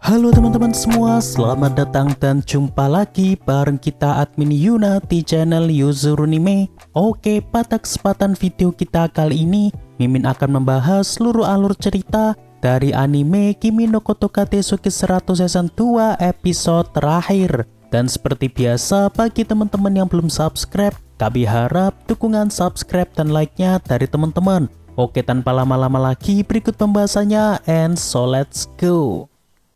Halo teman-teman semua, selamat datang dan jumpa lagi bareng kita admin Yuna di channel Yuzurunime. Oke, pada kesempatan video kita kali ini, Mimin akan membahas seluruh alur cerita dari anime Kimi no Kotoka Teisuke 100 Season 2 episode terakhir. Dan seperti biasa, bagi teman-teman yang belum subscribe, kami harap dukungan subscribe dan like-nya dari teman-teman. Oke, tanpa lama-lama lagi, berikut pembahasannya, and so let's go.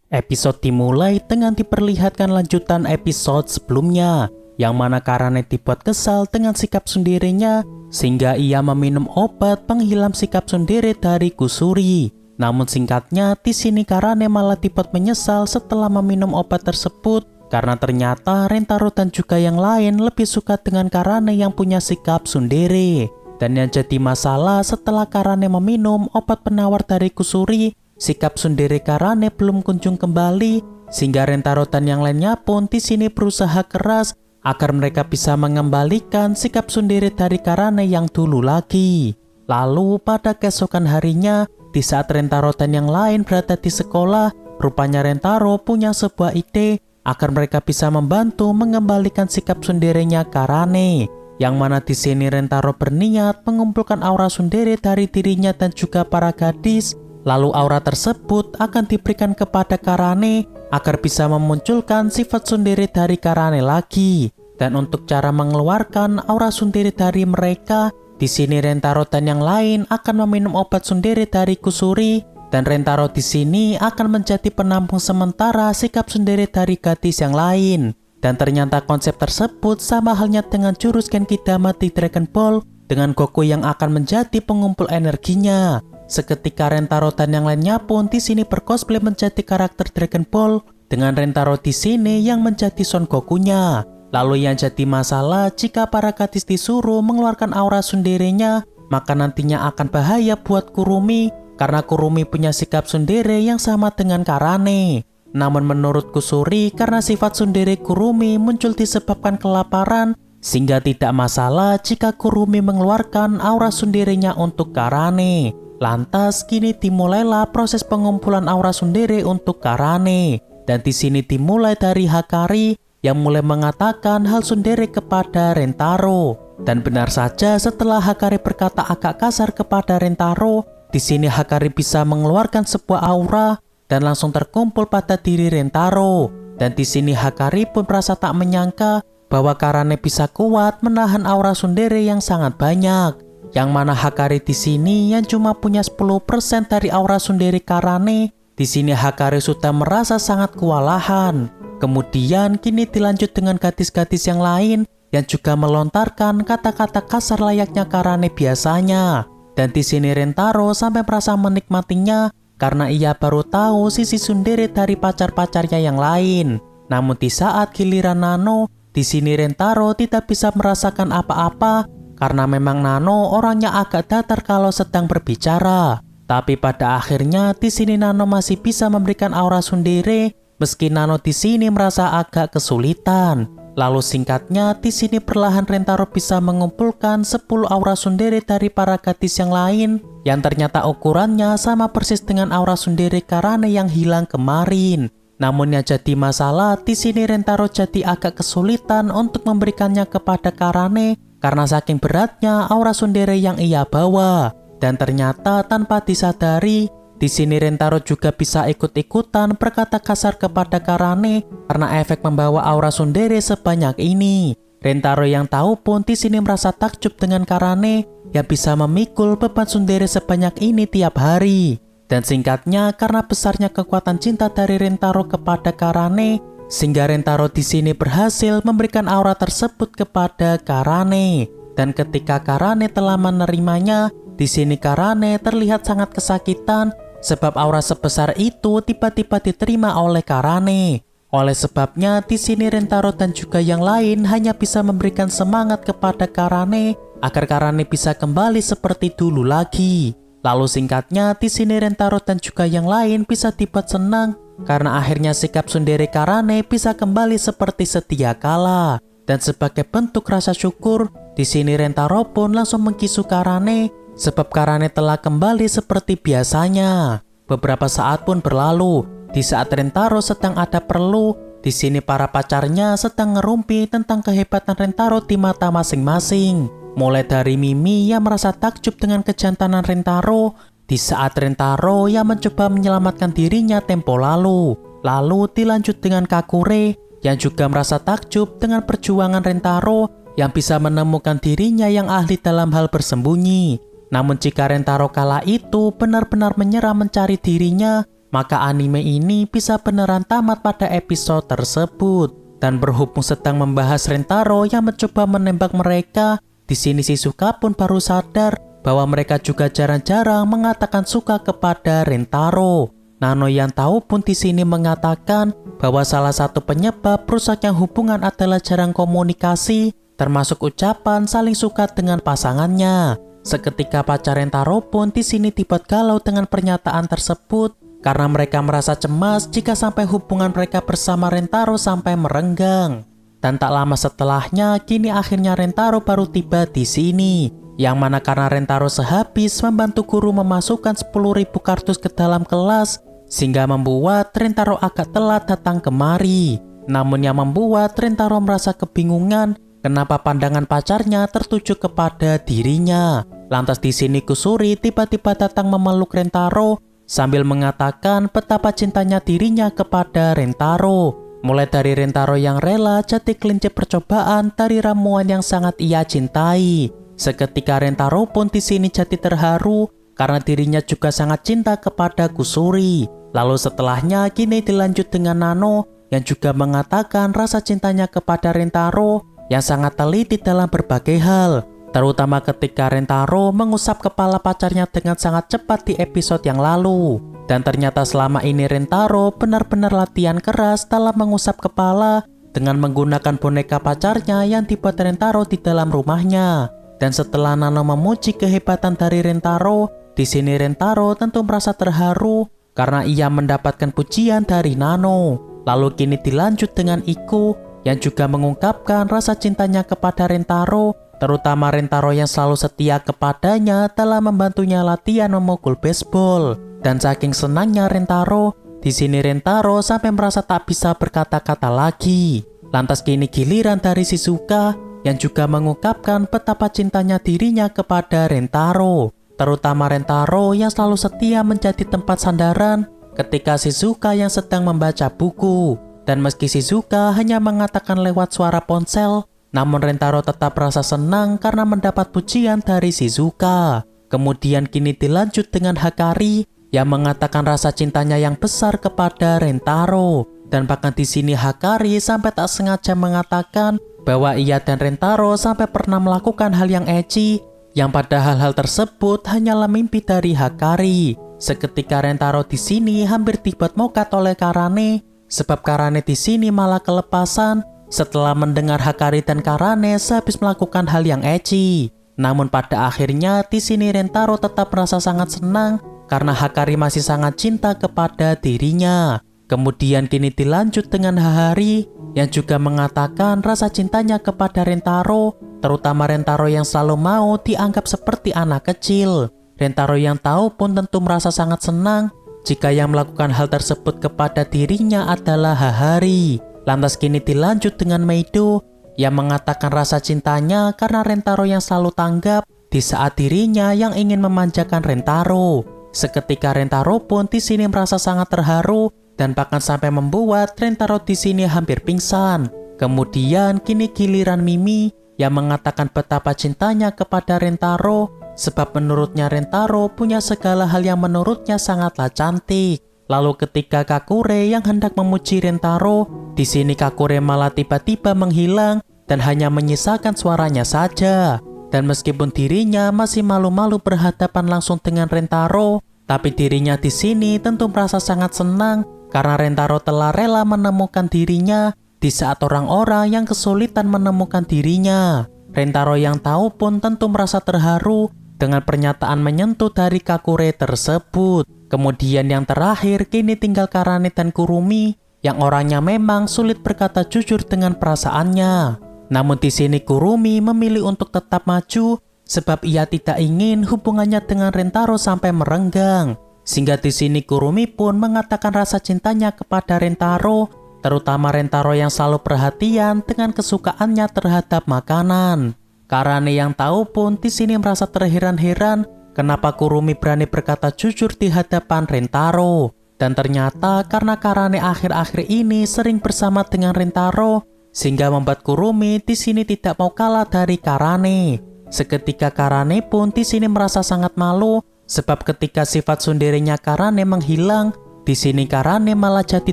Episode dimulai dengan diperlihatkan lanjutan episode sebelumnya, yang mana Karane dibuat kesal dengan sikap tsundere-nya sehingga ia meminum obat penghilang sikap tsundere dari Kusuri. Namun singkatnya, di sini Karane malah dibuat menyesal setelah meminum obat tersebut karena ternyata Rentaro dan juga yang lain lebih suka dengan Karane yang punya sikap tsundere. Dan yang jadi masalah setelah Karane meminum obat penawar dari Kusuri, sikap tsundere Karane belum kunjung kembali, sehingga Rentaro dan yang lainnya pun di sini berusaha keras agar mereka bisa mengembalikan sikap tsundere dari Karane yang dulu lagi. Lalu pada keesokan harinya, di saat Rentaro dan yang lain berada di sekolah, rupanya Rentaro punya sebuah ide agar mereka bisa membantu mengembalikan sikap tsunderenya Karane. Yang mana di sini Rentaro berniat mengumpulkan aura tsundere dari dirinya dan juga para gadis. Lalu aura tersebut akan diberikan kepada Karane agar bisa memunculkan sifat tsundere dari Karane lagi. Dan untuk cara mengeluarkan aura tsundere dari mereka, di sini Rentaro dan yang lain akan meminum obat tsundere dari Kusuri, dan Rentaro di sini akan menjadi penampung sementara sikap tsundere dari gadis yang lain. Dan ternyata konsep tersebut sama halnya dengan jurus Genki Dama di Dragon Ball dengan Goku yang akan menjadi pengumpul energinya. Seketika Rentaro dan yang lainnya pun di sini bercosplay menjadi karakter Dragon Ball dengan Rentaro di sini yang menjadi Son Goku-nya. Lalu yang jadi masalah jika para gadis disuruh mengeluarkan aura tsunderenya, maka nantinya akan bahaya buat Kurumi karena Kurumi punya sikap tsundere yang sama dengan Karane. Namun menurut Kusuri, karena sifat tsundere Kurumi muncul disebabkan kelaparan, sehingga tidak masalah jika Kurumi mengeluarkan aura tsunderenya untuk Karane. Lantas kini dimulailah proses pengumpulan aura tsundere untuk Karane. Dan di sini dimulai dari Hakari yang mulai mengatakan hal tsundere kepada Rentaro. Dan benar saja setelah Hakari berkata agak kasar kepada Rentaro, di sini Hakari bisa mengeluarkan sebuah aura dan langsung terkumpul pada diri Rentaro. Dan di sini Hakari pun merasa tak menyangka bahwa Karane bisa kuat menahan aura tsundere yang sangat banyak. Yang mana Hakari di sini yang cuma punya 10% dari aura tsundere Karane, di sini Hakari sudah merasa sangat kewalahan. Kemudian kini dilanjut dengan gadis-gadis yang lain yang juga melontarkan kata-kata kasar layaknya Karane biasanya. Dan di sini Rentaro sampai merasa menikmatinya karena ia baru tahu sisi tsundere dari pacar-pacarnya yang lain. Namun di saat giliran Nano, di sini Rentaro tidak bisa merasakan apa-apa karena memang Nano orangnya agak datar kalau sedang berbicara. Tapi pada akhirnya di sini Nano masih bisa memberikan aura tsundere meski Nano di sini merasa agak kesulitan. Lalu singkatnya di sini perlahan Rentaro bisa mengumpulkan 10 aura tsundere dari para gadis yang lain yang ternyata ukurannya sama persis dengan aura tsundere Karane yang hilang kemarin. Namun yang jadi masalah di sini Rentaro jadi agak kesulitan untuk memberikannya kepada Karane karena saking beratnya aura tsundere yang ia bawa. Dan ternyata tanpa disadari, di sini Rentaro juga bisa ikut-ikutan berkata kasar kepada Karane karena efek membawa aura tsundere sebanyak ini. Rentaro yang tahu pun di sini merasa takjub dengan Karane yang bisa memikul beban tsundere sebanyak ini tiap hari. Dan singkatnya karena besarnya kekuatan cinta dari Rentaro kepada Karane, sehingga Rentaro di sini berhasil memberikan aura tersebut kepada Karane. Dan ketika Karane telah menerimanya, di sini Karane terlihat sangat kesakitan sebab aura sebesar itu tiba-tiba diterima oleh Karane. Oleh sebabnya di sini Rentaro dan juga yang lain hanya bisa memberikan semangat kepada Karane agar Karane bisa kembali seperti dulu lagi. Lalu singkatnya di sini Rentaro dan juga yang lain bisa dibuat senang karena akhirnya sikap tsundere Karane bisa kembali seperti sedia kala. Dan sebagai bentuk rasa syukur, di sini Rentaro pun langsung mengkisu Karane sebab Karane telah kembali seperti biasanya. Beberapa saat pun berlalu. Di saat Rentaro sedang ada perlu, di sini para pacarnya sedang ngerumpi tentang kehebatan Rentaro di mata masing-masing. Mulai dari Mimi yang merasa takjub dengan kejantanan Rentaro, di saat Rentaro yang mencoba menyelamatkan dirinya tempo lalu. Lalu dilanjut dengan Kakure yang juga merasa takjub dengan perjuangan Rentaro yang bisa menemukan dirinya yang ahli dalam hal bersembunyi. Namun jika Rentaro kala itu benar-benar menyerah mencari dirinya, maka anime ini bisa beneran tamat pada episode tersebut. Dan berhubung sedang membahas Rentaro yang mencoba menembak mereka, di sini Shizuka pun baru sadar bahwa mereka juga jarang-jarang mengatakan suka kepada Rentaro. Nano yang tahu pun di sini mengatakan bahwa salah satu penyebab rusaknya hubungan adalah jarang komunikasi, termasuk ucapan saling suka dengan pasangannya. Seketika pacar Rentaro pun di sini dibuat galau dengan pernyataan tersebut karena mereka merasa cemas jika sampai hubungan mereka bersama Rentaro sampai merenggang. Dan tak lama setelahnya, kini akhirnya Rentaro baru tiba di sini. Yang mana karena Rentaro sehabis membantu guru memasukkan 10.000 kartus ke dalam kelas, sehingga membuat Rentaro agak telat datang kemari. Namun yang membuat Rentaro merasa kebingungan kenapa pandangan pacarnya tertuju kepada dirinya. Lantas di sini Kusuri tiba-tiba datang memeluk Rentaro sambil mengatakan betapa cintanya dirinya kepada Rentaro. Mulai dari Rentaro yang rela jadi kelinci percobaan dari ramuan yang sangat ia cintai. Seketika Rentaro pun di sini jadi terharu karena dirinya juga sangat cinta kepada Kusuri. Lalu setelahnya kini dilanjut dengan Nano yang juga mengatakan rasa cintanya kepada Rentaro yang sangat teliti dalam berbagai hal. Terutama ketika Rentaro mengusap kepala pacarnya dengan sangat cepat di episode yang lalu. Dan ternyata selama ini Rentaro benar-benar latihan keras dalam mengusap kepala dengan menggunakan boneka pacarnya yang dibuat Rentaro di dalam rumahnya. Dan setelah Nano memuji kehebatan dari Rentaro, di sini Rentaro tentu merasa terharu karena ia mendapatkan pujian dari Nano. Lalu kini dilanjut dengan Iku yang juga mengungkapkan rasa cintanya kepada Rentaro, terutama Rentaro yang selalu setia kepadanya dalam membantunya latihan memukul baseball. Dan saking senangnya Rentaro, di sini Rentaro sampai merasa tak bisa berkata-kata lagi. Lantas kini giliran dari Shizuka yang juga mengungkapkan betapa cintanya dirinya kepada Rentaro, terutama Rentaro yang selalu setia menjadi tempat sandaran ketika Shizuka yang sedang membaca buku. Dan meski Shizuka hanya mengatakan lewat suara ponsel, namun Rentaro tetap merasa senang karena mendapat pujian dari Shizuka. Kemudian kini dilanjut dengan Hakari yang mengatakan rasa cintanya yang besar kepada Rentaro. Dan bahkan di sini Hakari sampai tak sengaja mengatakan bahwa ia dan Rentaro sampai pernah melakukan hal yang ecchi, yang padahal hal tersebut hanyalah mimpi dari Hakari. Seketika Rentaro di sini hampir dibuat mokat oleh Karane, sebab Karane di sini malah kelepasan setelah mendengar Hakari dan Karane sehabis melakukan hal yang ecchi. Namun pada akhirnya di sini Rentaro tetap merasa sangat senang karena Hakari masih sangat cinta kepada dirinya. Kemudian kini dilanjut dengan Hahari yang juga mengatakan rasa cintanya kepada Rentaro, terutama Rentaro yang selalu mau dianggap seperti anak kecil. Rentaro yang tahu pun tentu merasa sangat senang jika yang melakukan hal tersebut kepada dirinya adalah Hahari. Lantas kini dilanjut dengan Meido yang mengatakan rasa cintanya karena Rentaro yang selalu tanggap di saat dirinya yang ingin memanjakan Rentaro. Seketika Rentaro pun di sini merasa sangat terharu dan bahkan sampai membuat Rentaro di sini hampir pingsan. Kemudian kini giliran Mimi yang mengatakan betapa cintanya kepada Rentaro, sebab menurutnya Rentaro punya segala hal yang menurutnya sangatlah cantik. Lalu ketika Kakure yang hendak memuji Rentaro, di sini Kakure malah tiba-tiba menghilang dan hanya menyisakan suaranya saja. Dan meskipun dirinya masih malu-malu berhadapan langsung dengan Rentaro, tapi dirinya di sini tentu merasa sangat senang karena Rentaro telah rela menemukan dirinya di saat orang-orang yang kesulitan menemukan dirinya. Rentaro yang tahu pun tentu merasa terharu dengan pernyataan menyentuh dari Kakure tersebut. Kemudian yang terakhir kini tinggal Karane dan Kurumi yang orangnya memang sulit berkata jujur dengan perasaannya. Namun di sini Kurumi memilih untuk tetap maju sebab ia tidak ingin hubungannya dengan Rentaro sampai merenggang. Sehingga di sini Kurumi pun mengatakan rasa cintanya kepada Rentaro, terutama Rentaro yang selalu perhatian dengan kesukaannya terhadap makanan. Karane yang tahu pun di sini merasa terheran-heran kenapa Kurumi berani berkata jujur di hadapan Rentaro. Dan ternyata karena Karane akhir-akhir ini sering bersama dengan Rentaro, sehingga membuat Kurumi di sini tidak mau kalah dari Karane. Seketika Karane pun di sini merasa sangat malu, sebab ketika sifat tsundere-nya Karane menghilang, di sini Karane malah jadi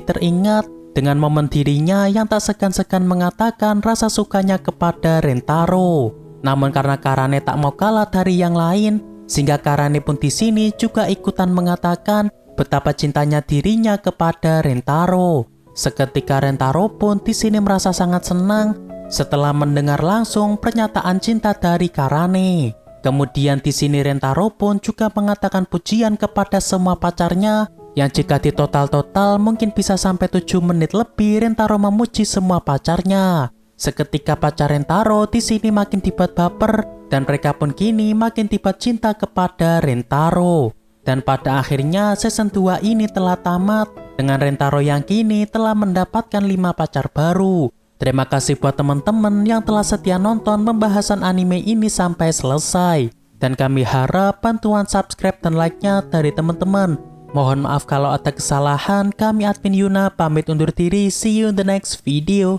teringat dengan momen dirinya yang tak segan-segan mengatakan rasa sukanya kepada Rentaro. Namun karena Karane tak mau kalah dari yang lain, sehingga Karane pun di sini juga ikutan mengatakan betapa cintanya dirinya kepada Rentaro. Seketika Rentaro pun di sini merasa sangat senang setelah mendengar langsung pernyataan cinta dari Karane. Kemudian di sini Rentaro pun juga mengatakan pujian kepada semua pacarnya, yang jika di total mungkin bisa sampai 7 menit lebih Rentaro memuji semua pacarnya. Seketika pacar Rentaro di sini makin dibuat baper, dan mereka pun kini makin dibuat cinta kepada Rentaro. Dan pada akhirnya season 2 ini telah tamat dengan Rentaro yang kini telah mendapatkan 5 pacar baru. Terima kasih buat teman-teman yang telah setia nonton pembahasan anime ini sampai selesai. Dan kami harap bantuan subscribe dan like-nya dari teman-teman. Mohon maaf kalau ada kesalahan. Kami admin Yuna pamit undur diri. See you in the next video.